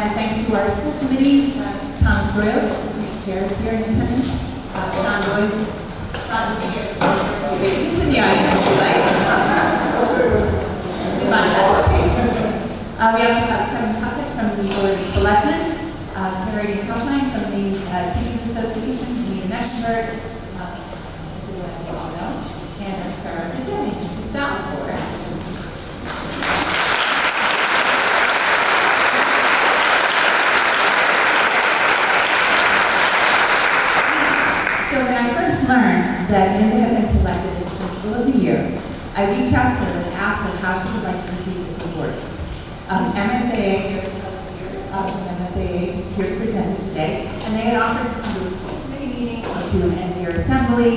And thanks to our school committee, Tom Royals, who chairs here in attendance, John Lloyd, John here, he's in the audience, right? We also have Kevin Puckett from the Board of Selectmen, Terry Kaufman from the Teachers Association, Janine Mecklenburg, as you all know, and our representative, Mrs. Balfour. So when I first learned that Linda had been selected as Principal of the Year, I reached out to her and asked her how she would like to receive this award. MSAA is here to present it today, and they had offered to come to a school committee meeting or to an end-of-year assembly,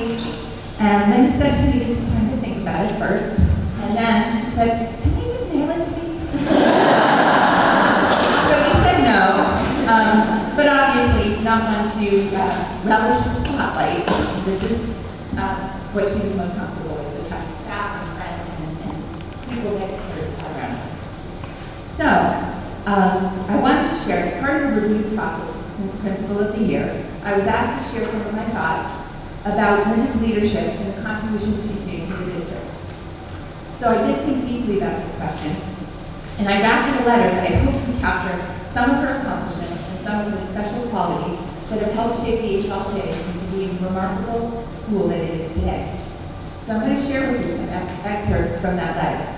and Linda said she needed some time to think about it first, and then she said, "Can you just mail it to me?" So we said no, but obviously not one to relish the spotlight. This is what she was most comfortable with having staff and friends and people that cares around her. So, I wanted to share, as part of the review process for Principal of the Year, I was asked to share some of my thoughts about Linda's leadership and the contributions she's made to the district. So I did think deeply about this question, and I drafted a letter that I hope can capture some of her accomplishments and some of the special qualities that have helped shape the HLJ into being the remarkable school that it is today. So I'm going to share with you some excerpts from that letter.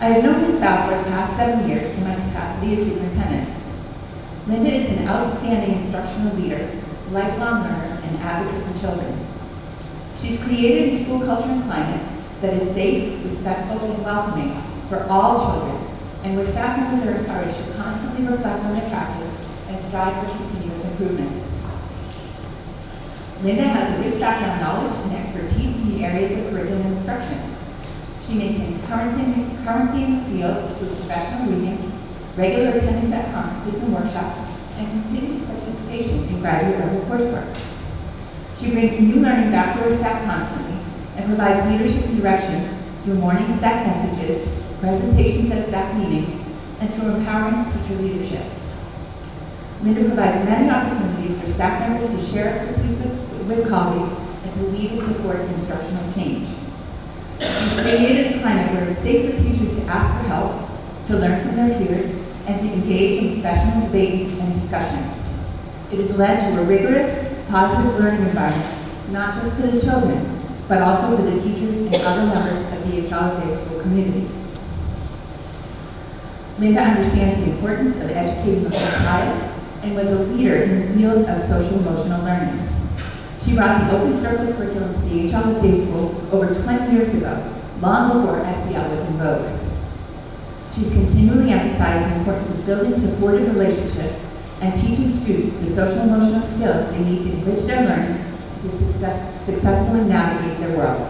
I have known Ms. Balfour for the past 7 years in my capacity as superintendent. Linda is an outstanding instructional leader, lifelong learner, and advocate for children. She's created a school culture and climate that is safe, respectful, and welcoming for all children, and where staff members are encouraged to constantly reflect on their practice and strive for continuous improvement. Linda has a rich background knowledge and expertise in the areas of curriculum and instruction. She maintains currency in the field through professional reading, regular attendance at conferences and workshops, and continued participation in graduate level coursework. She brings new learning back to her staff constantly and provides leadership and direction through morning staff messages, presentations at staff meetings, and through empowering teacher leadership. Linda provides many opportunities for staff members to share expertise with colleagues and to lead and support instructional change. She's created a climate where it's safe for teachers to ask for help, to learn from their peers, and to engage in professional debate and discussion. It has led to a rigorous, positive learning environment, not just for the children, but also for the teachers and other members of the HLJ school community. Linda understands the importance of educating the whole child and was a leader in the field of social-emotional learning. She brought the Open Circle curriculum to the HLJ school over 20 years ago, long before SEL was in vogue. She's continually emphasized the importance of building supportive relationships and teaching students the social-emotional skills they need to enrich their learning to successfully navigate their worlds.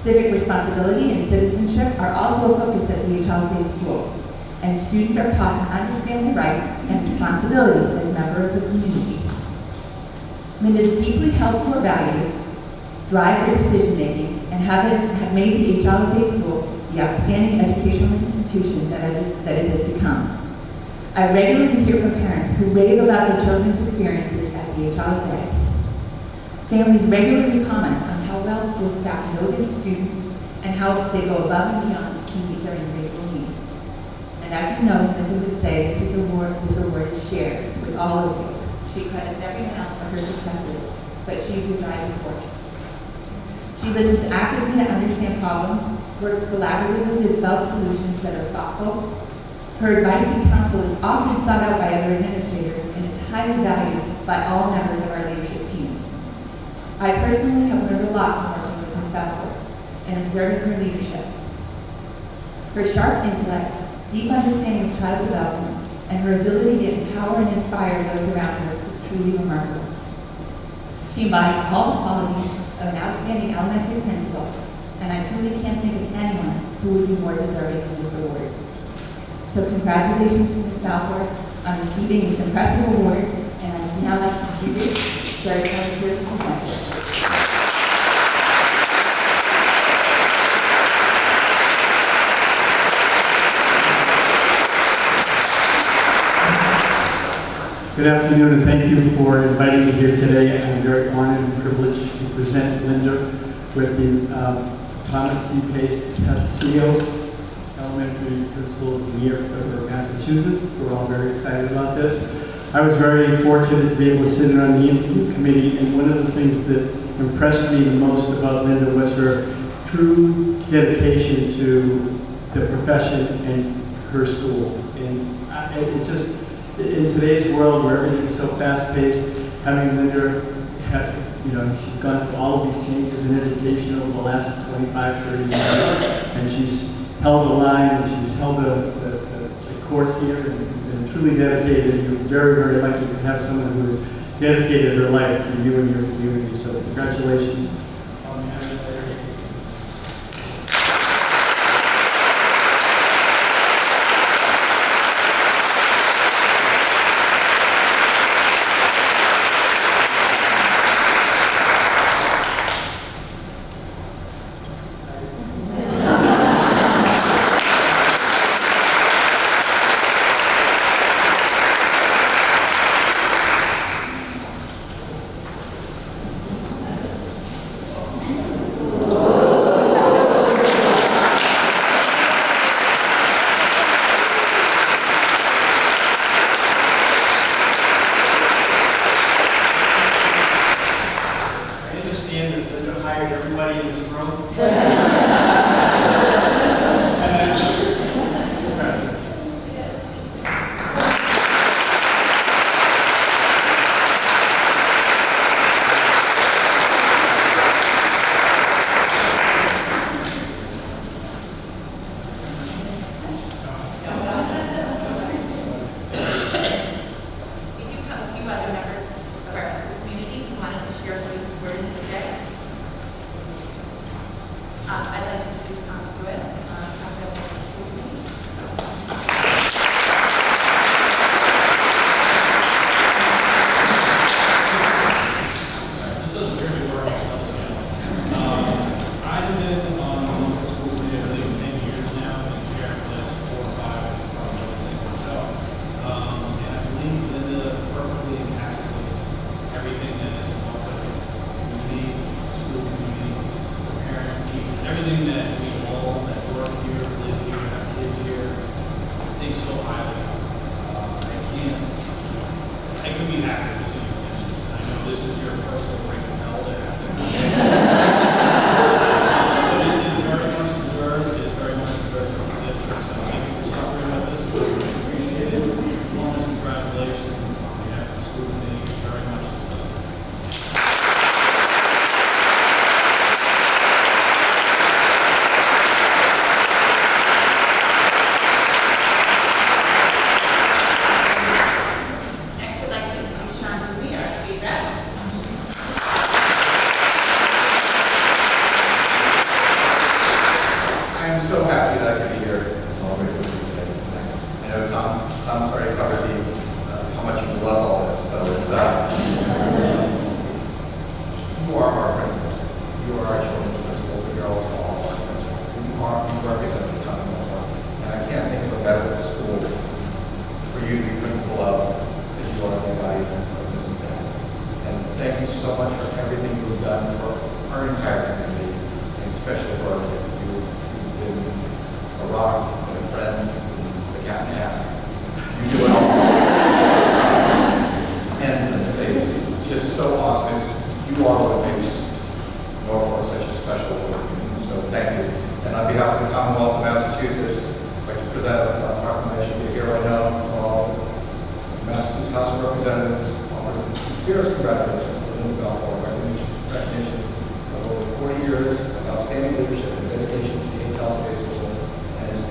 Civic responsibility and citizenship are also a focus at the HLJ school, and students are taught to understand their rights and responsibilities as members of the community. Linda's deeply held core values drive her decision-making and have made the HLJ school the outstanding educational institution that it has become. I regularly hear from parents who rave about their children's experiences at the HLJ. Families regularly comment on how well school staff know their students and how they go above and beyond to meet their individual needs. And as you know, Linda would say this award is shared with all of you. She credits everyone else for her successes, but she's the driving force. She listens actively to understand problems, works collaboratively to develop solutions that are thoughtful. Her advice and counsel is often sought out by other administrators and is highly valued by all members of our leadership team. I personally have learned a lot from working with Ms. Balfour and observing her leadership. Her sharp intellect, deep understanding of child development, and her ability to empower and inspire those around her is truly remarkable. She embodies all the qualities of an outstanding elementary principal, and I truly can't think of anyone who would be more deserving of this award. So congratulations to Ms. Balfour on receiving this impressive award, and I would now like to introduce Sarah Sears to present. Good afternoon, and thank you for inviting me here today. I'm very honored and privileged to present Linda with the Thomas C. Passios Elementary Principal of the Year for Massachusetts. We're all very excited about this. I was very fortunate to be able to sit in on the interview committee, and one of the things that impressed me the most about Linda was her true dedication to the profession and her school. And it just, in today's world where everything is so fast-paced, having Linda have, she's gone through all of these changes in education over the last 25, 30 years, and she's held the line, and she's held the course here, and truly dedicated. And you're very, very lucky to have someone who has dedicated her life to you and your community. So congratulations on having us there. Everybody in this room. I'd like to introduce Thomas Doyle. This doesn't really work as well as I've been on the school committee, I believe, 10 years now, and chair for the last 4 or 5, as you probably know, this thing works out. And I believe Linda perfectly encapsulates everything that is offered community, school community, parents and teachers, everything that we all that work here, live here, have kids here, think so highly of. I couldn't be happier to see you. I know this is your personal break of hell to have to but it is very much deserved. It is very much deserved from the district. So thank you for suffering with us. We really appreciate it. Enormous congratulations on behalf of the school committee. Very much deserved. I'm so happy that I could be here to celebrate with you today. I know Tom's already covered how much you love all this, so it's you are our principal. You are our children's principal, but you're also all our principal. You represent the town of Balfour, and I can't think of a better school for you to be principal of as you are everybody of this town. And thank you so much for everything you've done for our entire community, and especially for our kids. A rock, and a friend, the cat and a half. You do it all. And as I say, it's just so awesome. You are what makes Norfolk such a special word. So thank you. And on behalf of the Commonwealth of Massachusetts, I'd like to present a proclamation here right now to all Massachusetts House of Representatives offers sincerest congratulations to Linda Balfour, recognition of over 40 years of outstanding leadership and dedication to the Balfour School.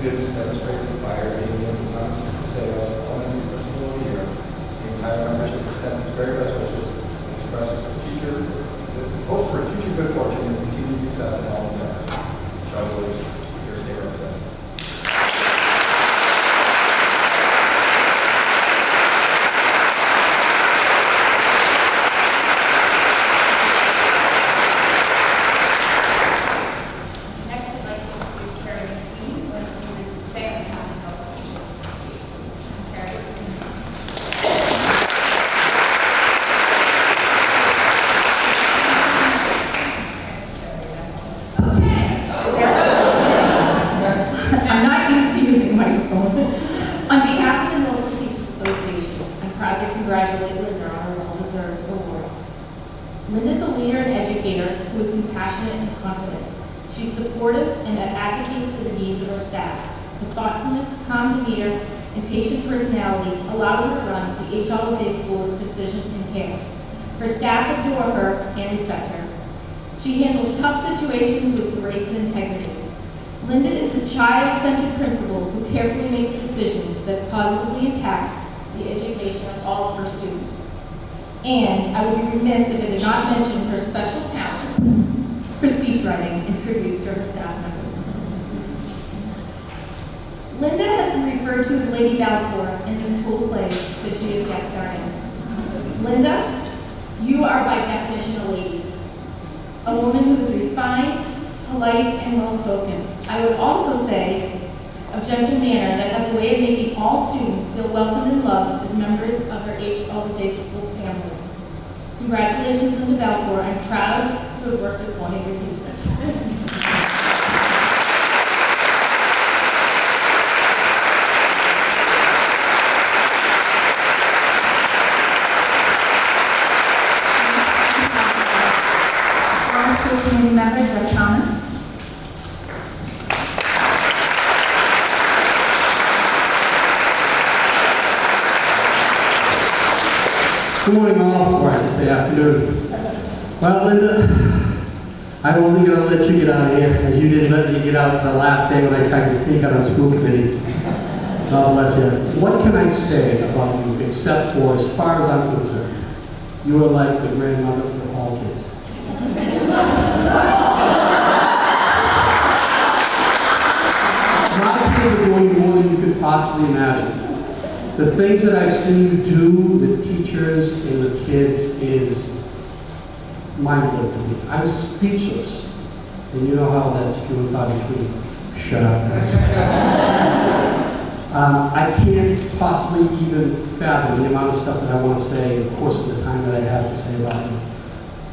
Students demonstrated by our being named Thomas Passios Elementary Principal of the Year. The entire membership extends its very best wishes and expresses the hope for future good fortune and continued success in all endeavors. Charlie Williams, your state representative. a leader and educator who is compassionate and confident. She's supportive and advocates for the needs of her staff. Her thoughtfulness, calm demeanor, and patient personality allow her to run the H. Olive Day School with precision and care. Her staff adore her and respect her. She handles tough situations with grace and integrity. Linda is a child-centered principal who carefully makes decisions that positively impact the education of all of her students. And I would be remiss if I did not mention her special talent for speech writing and tributes to her staff members. Linda has been referred to as Lady Balfour in the school plays that she is guest starring. Linda, you are by definition a lady. A woman who is refined, polite, and well-spoken. I would also say of gentle manner that has a way of making all students feel welcome and loved as members of her H. Olive Day School family. Congratulations, Linda Balfour. I'm proud to have worked with one of your teachers. Community member, Judge Thomas. Good morning, all, or I should say afternoon. Well, Linda, I wasn't going to let you get out of here, as you didn't let me get out the last day when I tried to sneak out on school committee. God bless you. What can I say about you, except for, as far as I'm concerned, you are like the grandmother for all kids. My kids are doing more than you could possibly imagine. The things that I've seen you do, the teachers and the kids, is mind-blowing to me. I'm speechless. And you know how that's few and far between. Shut up, guys. I can't possibly even fathom the amount of stuff that I want to say in the course of the time that I have to say about you.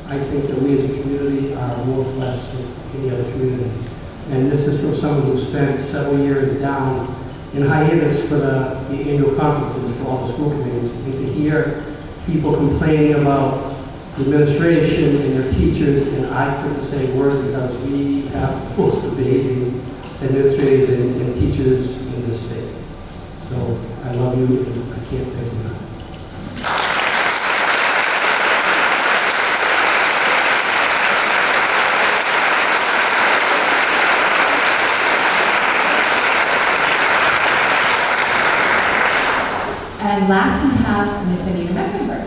I think that we as a community are more blessed than any other community. And this is from someone who spent several years down in hiatus for the annual conferences for all the school committees. And to hear people complaining about the administration and their teachers, and I couldn't say a word because we have most amazing administrators and teachers in this state. So I love you, and I can't thank you enough. And last we have Miss Anita Mecklenburg.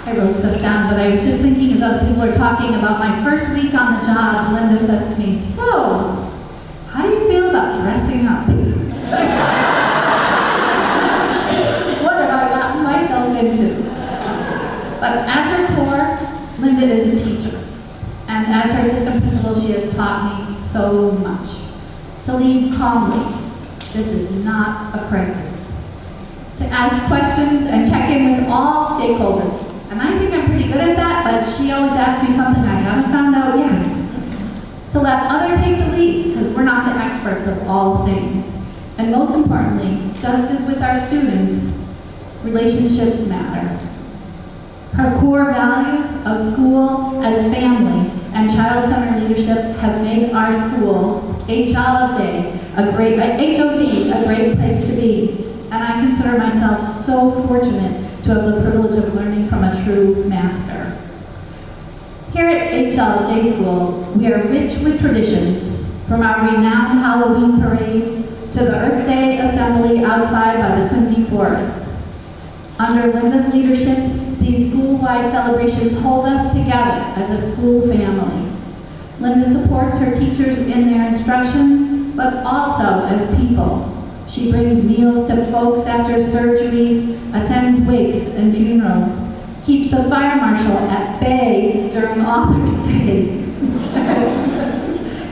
I wrote stuff down, but I was just thinking as other people are talking about my first week on the job, Linda says to me, "So, how do you feel about dressing up?" What have I gotten myself into? But at her core, Linda is a teacher. And as her assistant principal, she has taught me so much. To lead calmly. This is not a crisis. To ask questions and check in with all stakeholders. And I think I'm pretty good at that, but she always asks me something I haven't found out yet. To let others take the lead, because we're not the experts of all things. And most importantly, just as with our students, relationships matter. Her core values of school as family and child-centered leadership have made our school, H. Olive Day, HOD, a great place to be. And I consider myself so fortunate to have the privilege of learning from a true master. Here at H. Olive Day School, we are rich with traditions, from our renowned Halloween parade to the Earth Day assembly outside by the Kundi Forest. Under Linda's leadership, these school-wide celebrations hold us together as a school family. Linda supports her teachers in their instruction, but also as people. She brings meals to folks after surgeries, attends wakes and funerals, keeps the fire marshal at bay during Author's Day,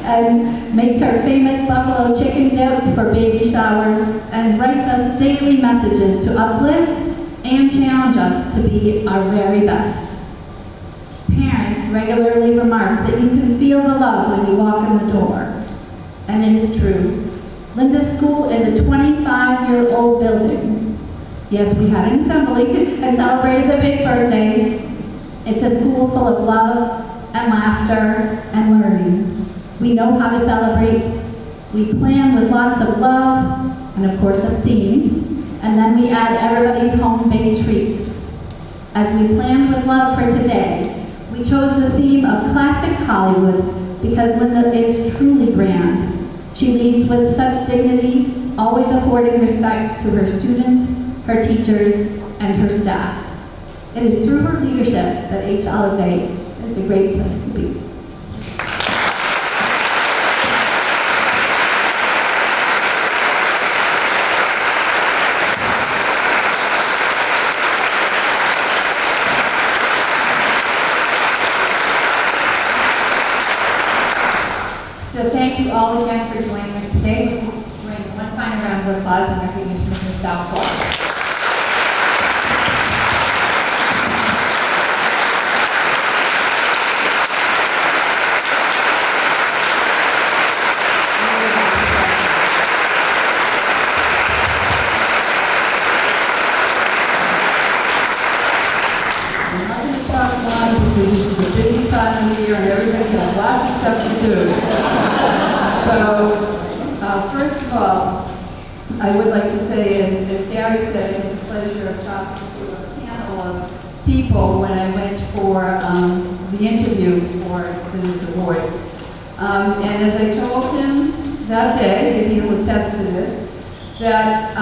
and makes her famous buffalo chicken dip for baby showers, and writes us daily messages to uplift and challenge us to be our very best. Parents regularly remark that you can feel the love when you walk in the door, and it is true. Linda's school is a 25-year-old building Yes, we had an assembly and celebrated the big birthday. It's a school full of love and laughter and learning. We know how to celebrate. We plan with lots of love and of course a theme. And then we add everybody's home-baked treats. As we planned with love for today, we chose the theme of classic Hollywood because Linda is truly grand. She leads with such dignity, always affording respects to her students, her teachers, and her staff. It is through her leadership that H. Olive Day is a great place to be. So thank you all again for joining us today. We'll just bring one final round of applause in recognition of Ms. Balfour. I'm not going to talk long because this is a busy time of year and everybody has lots of stuff to do. So, first of all, I would like to say, as Gary said, I had the pleasure of talking to a panel of people when I went for the interview for this award. And as I told him that day, and he will attest to this, that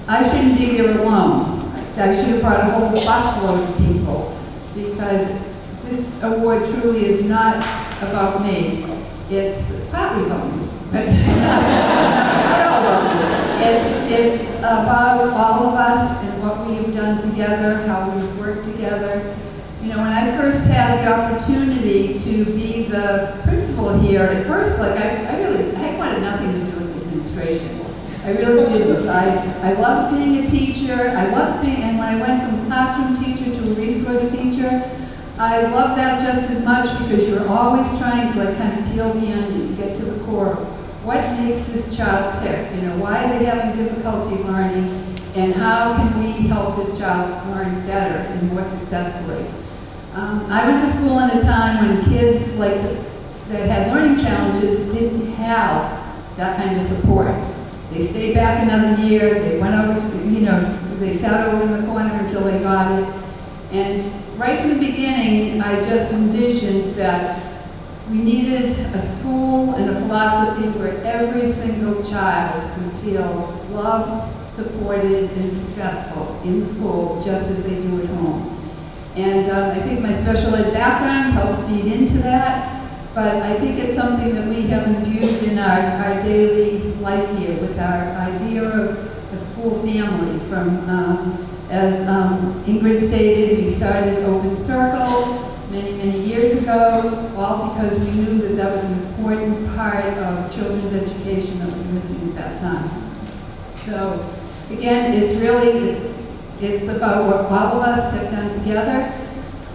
I shouldn't be there alone. I should have brought a whole busload of people, because this award truly is not about me. It's partly about me, but not all about me. It's about all of us and what we have done together, how we've worked together. You know, when I first had the opportunity to be the principal here, at first, like, I wanted nothing to do with the administration. I really didn't. I loved being a teacher. I loved being, and when I went from classroom teacher to a resource teacher, I loved that just as much because you're always trying to, like, kind of peel the onion, get to the core. What makes this child tick? You know, why are they having difficulty learning, and how can we help this child learn better and more successfully? I went to school in a time when kids that had learning challenges didn't have that kind of support. They stayed back another year, they went over to, they sat over in the corner until they got it. And right from the beginning, I just envisioned that we needed a school and a philosophy where every single child would feel loved, supported, and successful in school, just as they do at home. And I think my special ed background helped feed into that. But I think it's something that we have imbued in our daily life here with our idea of a school family. From, as Ingrid stated, we started Open Circle many, many years ago, all because we knew that that was an important part of children's education that was missing at that time. So again, it's about what all of us have done together.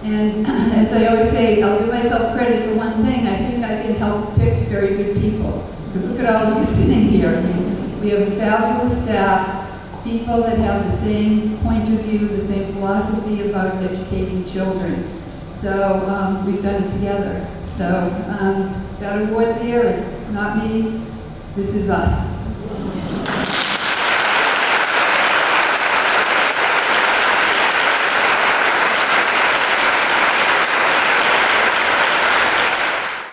And as I always say, I'll give myself credit for one thing. I think I can help pick very good people. Because look at all of you sitting here. I mean, we have a fabulous staff, people that have the same point of view, the same philosophy about educating children. So we've done it together. So that award there, it's not me, this is us.